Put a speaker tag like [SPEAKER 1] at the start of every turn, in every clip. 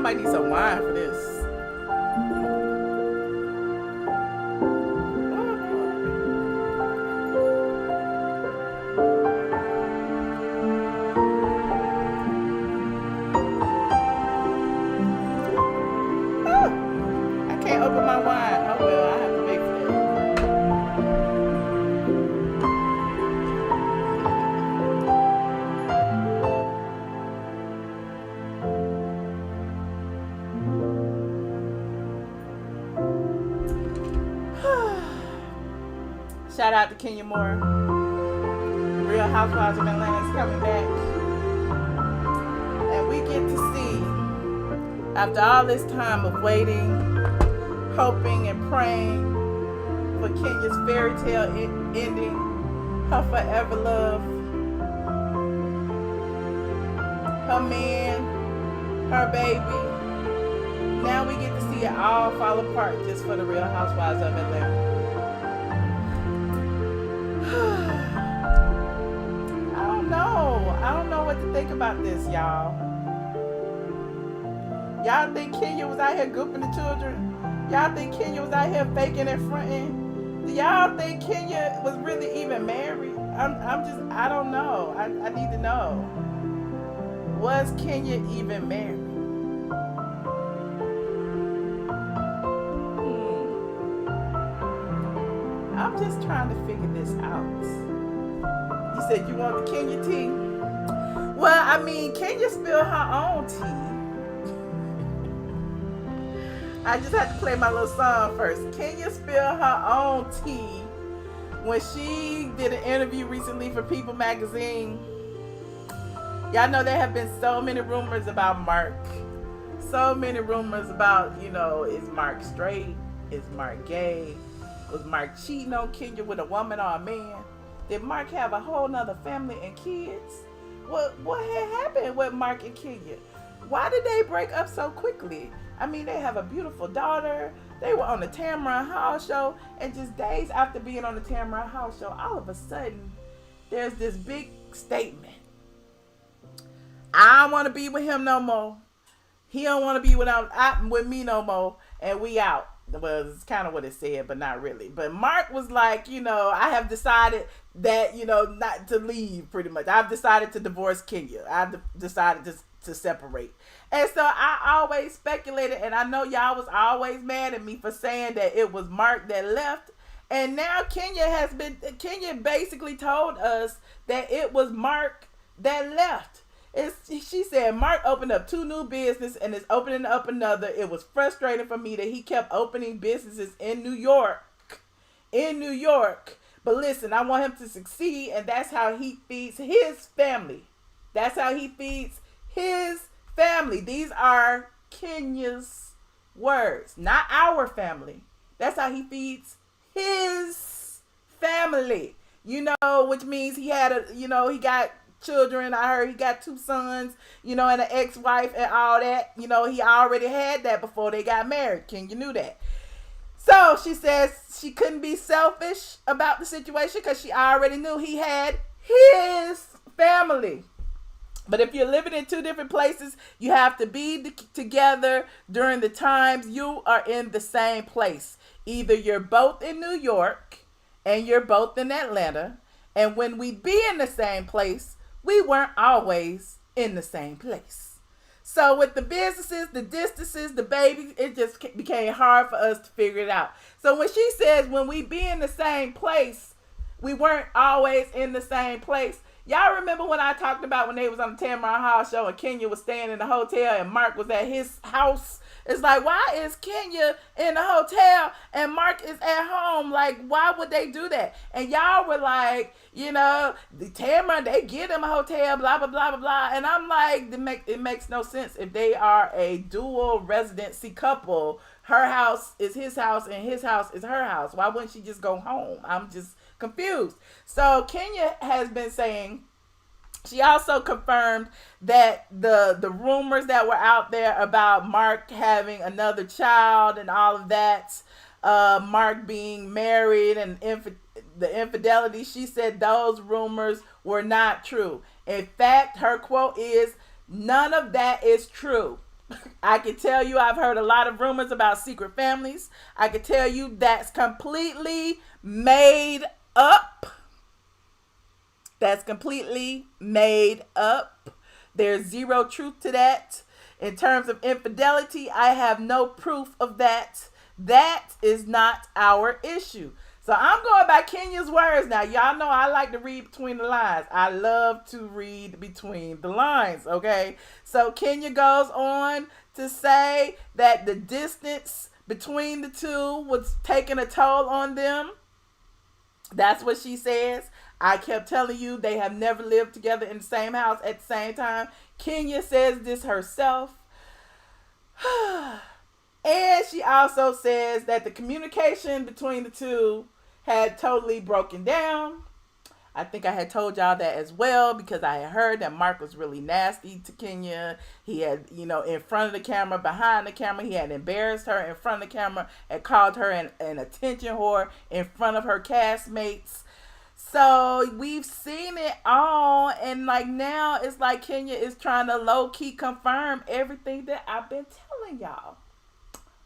[SPEAKER 1] might need some wine for this. I can't open my wine. Oh well, I have to wait for that. Shout out to Kenya Moore. The Real Housewives of Atlanta is coming back. And we get to see, after all this time of waiting, hoping and praying for Kenya's fairy tale ending, her forever love, her man, her baby. Now we get to see it all fall apart just for the Real Housewives of Atlanta. I don't know what to think about this, y'all. Y'all think Kenya was out here gooping the children? Y'all think Kenya was out here faking and fronting? Do y'all think Kenya was really even married? I don't know. I need to know. Was Kenya even married? I'm just trying to figure this out. You said you want the Kenya tea? Well, I mean, Kenya spilled her own tea. I just had to play my little song first. Kenya spilled her own tea when she did an interview recently for People magazine. Y'all know there have been so many rumors about Marc. So many rumors about, is Marc straight? Is Marc gay? Was Marc cheating on Kenya with a woman or a man? Did Marc have a whole nother family and kids? What had happened with Marc and Kenya? Why did they break up so quickly? I mean, they have a beautiful daughter. They were on the Tamron Hall show, and just days after being on the Tamron Hall show, all of a sudden, there's this big statement. I don't want to be with him no more. He don't want to be with me no more, and we out. Was kind of what it said, but not really. But Marc was like, I have decided that, not to leave, pretty much. I've decided to divorce Kenya. I've decided to separate. And so I always speculated, and I know y'all was always mad at me for saying that it was Marc that left. And now Kenya basically told us that it was Marc that left. She said Marc opened up 2 new businesses and is opening up another. It was frustrating for me that he kept opening businesses in New York. But listen, I want him to succeed, and that's how he feeds his family. These are Kenya's words, not our family. That's how he feeds his family. Which means he had he got children. I heard he got 2 sons, and an ex-wife and all that. He already had that before they got married. Kenya knew that. So she says she couldn't be selfish about the situation because she already knew he had his family. But if you're living in 2 different places, you have to be together during the times you are in the same place. Either you're both in New York and you're both in Atlanta. And when we be in the same place, we weren't always in the same place. So with the businesses, the distances, the babies, it just became hard for us to figure it out. So when she says when we be in the same place, we weren't always in the same place. Y'all remember when I talked about when they was on the Tamron Hall show and Kenya was staying in the hotel and Marc was at his house? It's like, why is Kenya in the hotel and Marc is at home? Like, why would they do that? And y'all were like, the Tamron, they get them a hotel, blah, blah, blah, blah, blah. And I'm like, it makes no sense. If they are a dual residency couple, her house is his house and his house is her house. Why wouldn't she just go home? I'm just confused. So Kenya has been saying, she also confirmed that the rumors that were out there about Marc having another child and all of that, Marc being married and the infidelity, she said those rumors were not true. In fact, her quote is, "None of that is true." I can tell you I've heard a lot of rumors about secret families. I can tell you that's completely made up. That's completely made up. There's zero truth to that. In terms of infidelity, I have no proof of that. That is not our issue. So I'm going by Kenya's words now. Y'all know I like to read between the lines. I love to read between the lines, okay? So Kenya goes on to say that the distance between the two was taking a toll on them. That's what she says. I kept telling you they have never lived together in the same house at the same time. Kenya says this herself. And she also says that the communication between the two had totally broken down. I think I had told y'all that as well, because I had heard that Marc was really nasty to Kenya. He had, in front of the camera, behind the camera, he had embarrassed her in front of the camera and called her an attention whore in front of her castmates. So we've seen it all, and now it's like Kenya is trying to low-key confirm everything that I've been telling y'all.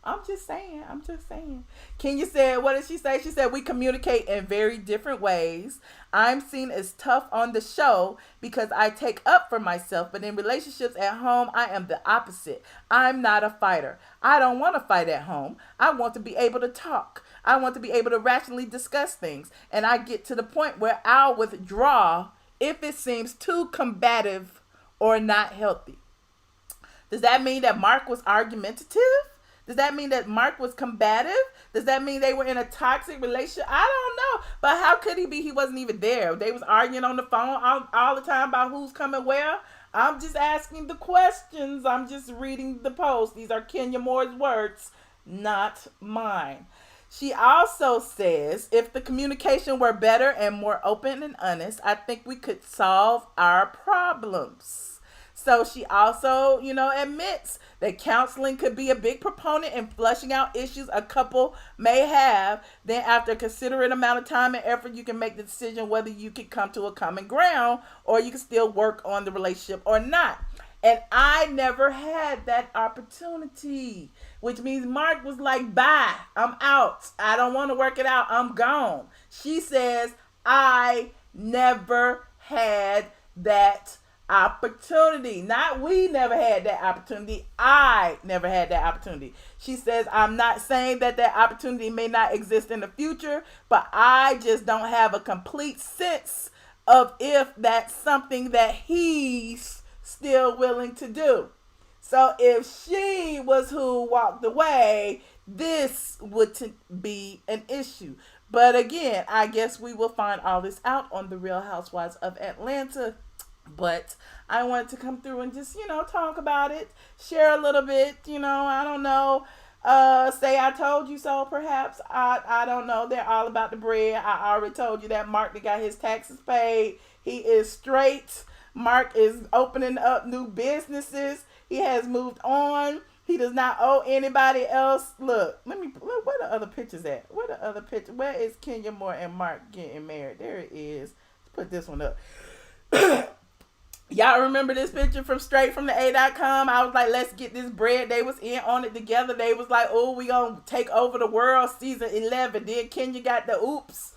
[SPEAKER 1] I'm just saying. Kenya said, what did she say? She said, we communicate in very different ways. I'm seen as tough on the show because I take up for myself, but in relationships at home, I am the opposite. I'm not a fighter. I don't want to fight at home. I want to be able to talk. I want to be able to rationally discuss things. And I get to the point where I'll withdraw if it seems too combative or not healthy. Does that mean that Marc was argumentative? Does that mean that Marc was combative? Does that mean they were in a toxic relationship? I don't know. But how could he be? He wasn't even there. They was arguing on the phone all the time about who's coming where. I'm just asking the questions. I'm just reading the post. These are Kenya Moore's words, not mine. She also says, if the communication were better and more open and honest, I think we could solve our problems. So she also, admits that counseling could be a big proponent in flushing out issues a couple may have. Then after a considerate amount of time and effort, you can make the decision whether you can come to a common ground or you can still work on the relationship or not. And I never had that opportunity, which means Marc was like, bye, I'm out. I don't want to work it out. I'm gone. She says, I never had that opportunity. Not we never had that opportunity. I never had that opportunity. She says, I'm not saying that opportunity may not exist in the future, but I just don't have a complete sense of if that's something that he's still willing to do. So if she was who walked away, this would be an issue. But again, I guess we will find all this out on The Real Housewives of Atlanta. But I wanted to come through and just, talk about it, share a little bit, I don't know, say I told you so, perhaps. I don't know. They're all about the bread. I already told you that Marc got his taxes paid. He is straight. Marc is opening up new businesses. He has moved on. He does not owe anybody else. Look, where the other pictures at? Where is Kenya Moore and Marc getting married? There it is. Let's put this one up. Y'all remember this picture from straight from the A.com? I was like, let's get this bread. They was in on it together. They was like, oh, we gonna take over the world, season 11. Then Kenya got the oops.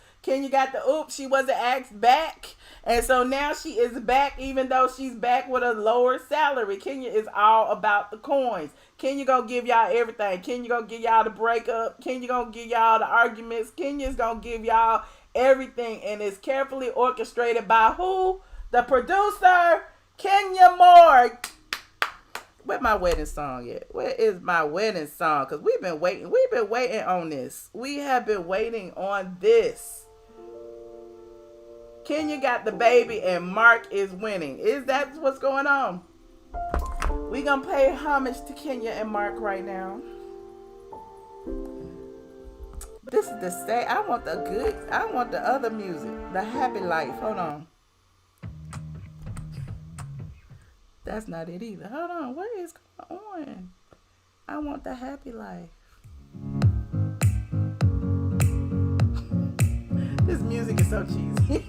[SPEAKER 1] She wasn't asked back. And so now she is back, even though she's back with a lower salary. Kenya is all about the coins. Kenya gonna give y'all everything. Kenya gonna give y'all the breakup. Kenya gonna give y'all the arguments. Kenya's gonna give y'all everything. And it's carefully orchestrated by who? The producer, Kenya Moore. Where my wedding song at? Where is my wedding song? Because we've been waiting. We've been waiting on this. We have been waiting on this. Kenya got the baby and Marc is winning. Is that what's going on? We gonna pay homage to Kenya and Marc right now. This is the same. I want the other music. The happy life. Hold on. That's not it either. Hold on. What is going on? I want the happy life. This music is so cheesy.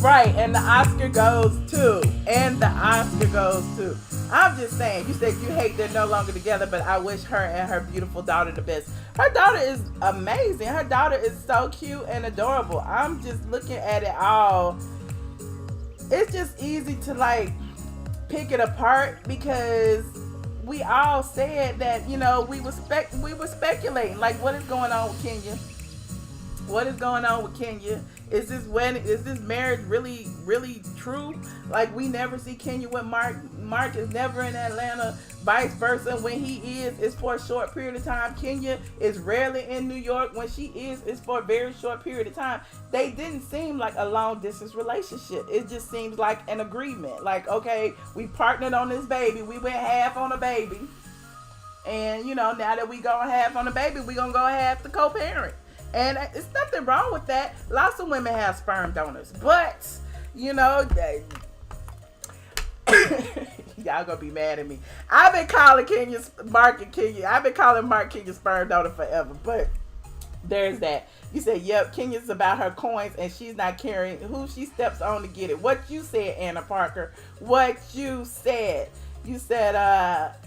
[SPEAKER 1] Right, and the Oscar goes too. And the Oscar goes too. I'm just saying, you said you hate they're no longer together, but I wish her and her beautiful daughter the best. Her daughter is amazing. Her daughter is so cute and adorable. I'm just looking at it all. It's just easy to like pick it apart because we all said that, we were speculating like what is going on with Kenya. What is going on with Kenya? Is this marriage really, really true? Like we never see Kenya with Mark. Mark is never in Atlanta. Vice versa. When he is, it's for a short period of time. Kenya is rarely in New York. When she is, it's for a very short period of time. They didn't seem like a long distance relationship. It just seems like an agreement. Like, okay, we partnered on this baby. We went half on a baby. And, now that we go half on a baby, we going to go half to co-parent. And it's nothing wrong with that. Lots of women have sperm donors. But, they, y'all gonna be mad at me. I've been calling Mark Kenya's sperm donor forever. But there's that. You said, yep, Kenya's about her coins and she's not caring who she steps on to get it. What you said, Anna Parker. What you said. You said,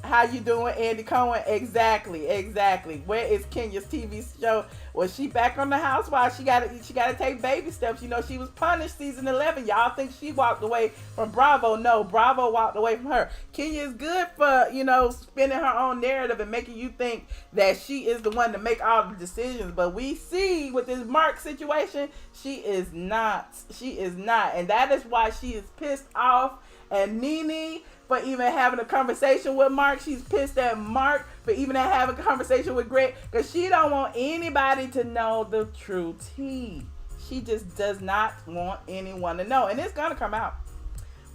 [SPEAKER 1] how you doing, Andy Cohen? Exactly. Where is Kenya's TV show? Was she back on the Housewives? She gotta take baby steps. She was punished season 11. Y'all think she walked away from Bravo? No, Bravo walked away from her. Kenya is good for, spinning her own narrative and making you think that she is the one to make all the decisions. But we see with this Mark situation, she is not. And that is why she is pissed off at Nene for even having a conversation with Mark. She's pissed at Mark for even having a conversation with Greg because she don't want anybody to know the true tea. She just does not want anyone to know, and it's gonna come out.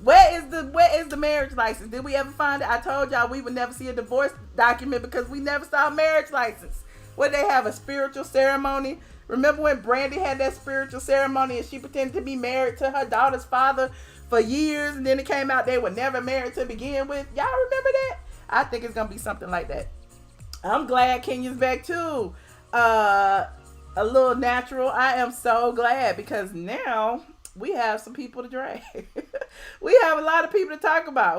[SPEAKER 1] Where is the marriage license? Did we ever find it? I told y'all we would never see a divorce document because we never saw a marriage license. Would they have a spiritual ceremony? Remember when Brandy had that spiritual ceremony and she pretended to be married to her daughter's father for years, and then it came out they were never married to begin with? Y'all remember that? I think it's gonna be something like that. I'm glad Kenya's back too. A little natural. I am so glad because now we have some people to drag. We have a lot of people to talk about.